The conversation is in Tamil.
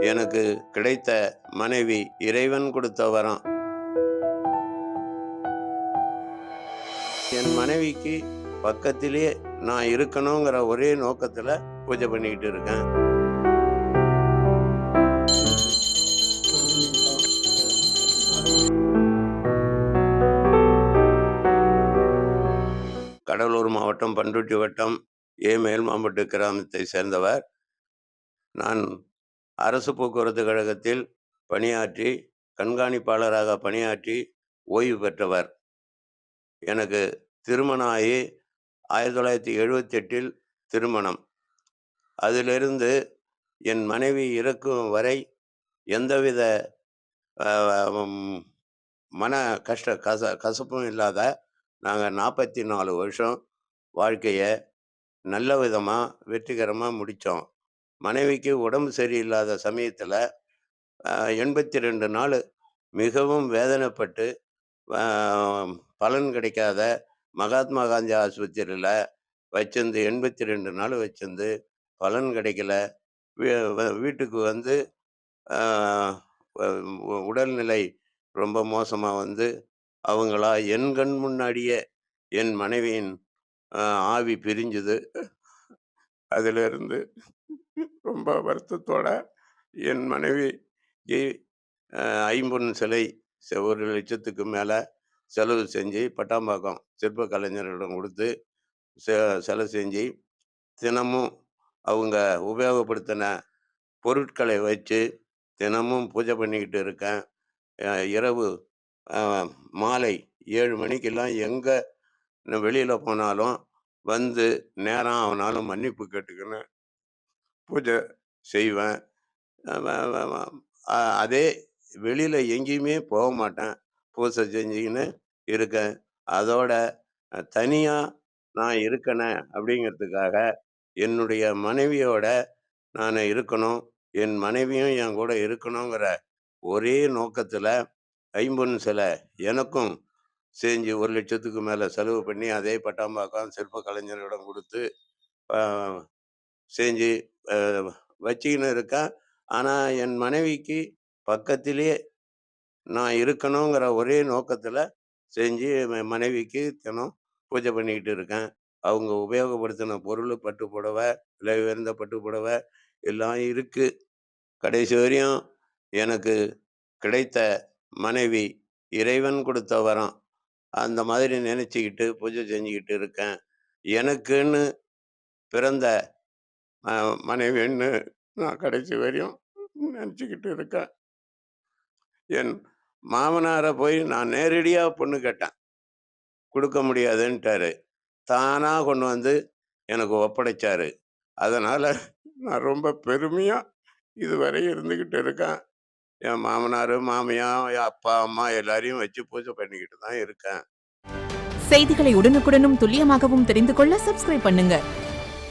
எனக்கு கிடைத்த மனைவி இறைவன் கொடுத்த வரம். என் மனைவிக்கு பக்கத்திலே நான் இருக்கணுங்கிற ஒரே நோக்கத்துல பூஜை பண்ணிக்கிட்டு இருக்கேன். கடலூர் மாவட்டம் பண்ருட்டி வட்டம் மேல்மாம்பட்டு கிராமத்தை சேர்ந்தவர். நான் அரசு போக்குவரத்து கழகத்தில் பணியாற்றி கண்காணிப்பாளராக பணியாற்றி ஓய்வு பெற்றவர். எனக்கு திருமணம் ஆகி 1978 திருமணம். அதிலிருந்து என் மனைவி இறக்கும் வரை எந்தவித மன கசப்பும் இல்லாத நாங்கள் 44 வருஷம் வாழ்க்கையை நல்ல விதமாக வெற்றிகரமாக முடித்தோம். மனைவிக்கு உடம்பு சரியில்லாத சமயத்தில் 82 நாள் மிகவும் வேதனைப்பட்டு பலன் கிடைக்காத மகாத்மா காந்தி ஆஸ்பத்திரியில் வச்சிருந்து 82 நாள் வச்சிருந்து பலன் கிடைக்கல. வீட்டுக்கு வந்து உடல்நிலை ரொம்ப மோசமாக வந்து அவங்களா என் கண் முன்னாடியே என் மனைவியின் ஆவி பிரிஞ்சுது. அதிலிருந்து ரொம்ப வருத்தத்தோட என் மனைவிக்கு ஐம்பொன் சிலை 1 லட்சத்துக்கு மேலே செலவு செஞ்சு பட்டாம்பாக்கம் சிற்ப கலைஞர்களிடம் கொடுத்து செலவு செஞ்சு தினமும் அவங்க உபயோகப்படுத்தின பொருட்களை வச்சு தினமும் பூஜை பண்ணிக்கிட்டு இருக்கேன். இரவு மாலை 7 மணிக்கெல்லாம் எங்கே வெளியில் போனாலும் வந்து நேரம் ஆனாலும் மன்னிப்பு கேட்டுக்கின்னு பூஜை செய்வேன். அதே வெளியில் எங்கேயுமே போக மாட்டேன், பூஜை செஞ்சுக்கின்னு இருக்கேன். அதோட தனியாக நான் இருக்கணும் அப்படிங்கிறதுக்காக என்னுடைய மனைவியோட நான் இருக்கணும், என் மனைவியும் என் கூட இருக்கணுங்கிற ஒரே நோக்கத்தில் ஐம்பொன் சிலை எனக்கும் செஞ்சு 1 லட்சத்துக்கு மேலே செலவு பண்ணி அதே பட்டாம்பாக்கம் சிற்ப கலைஞரிடம் கொடுத்து செஞ்சு வச்சுக்கின்னு இருக்கேன். ஆனால் என் மனைவிக்கு பக்கத்திலே நான் இருக்கணுங்கிற ஒரே நோக்கத்தில் செஞ்சு மனைவிக்கு தினம் பூஜை பண்ணிக்கிட்டு இருக்கேன். அவங்க உபயோகப்படுத்தின பொருள் பட்டு புடவை, விலை உயர்ந்த பட்டு புடவை எல்லாம் இருக்குது. கடைசி வரையும் எனக்கு கிடைத்த மனைவி இறைவன் கொடுத்த வரம். அந்த மாதிரி நினச்சிக்கிட்டு பூஜை செஞ்சுக்கிட்டு இருக்கேன். எனக்குன்னு பிறந்த மனைவின்னு நான் கடைசி வரையும் நினச்சிக்கிட்டு இருக்கேன். என் மாமனாரை போய் நான் நேரடியாக பொண்ணு கேட்டேன், கொடுக்க முடியாதுன்ட்டாரு. தானாக கொண்டு வந்து எனக்கு ஒப்படைச்சாரு. அதனால் நான் ரொம்ப பெருமையாக இதுவரை இருந்துக்கிட்டு இருக்கேன். என் மாமனார், மாமியார், என் அப்பா, அம்மா எல்லாரையும் வச்சு பூஜை பண்ணிக்கிட்டு தான் இருக்கேன். செய்திகளை உடனுக்குடனும் துல்லியமாகவும் தெரிந்து கொள்ள சப்ஸ்கிரைப் பண்ணுங்க.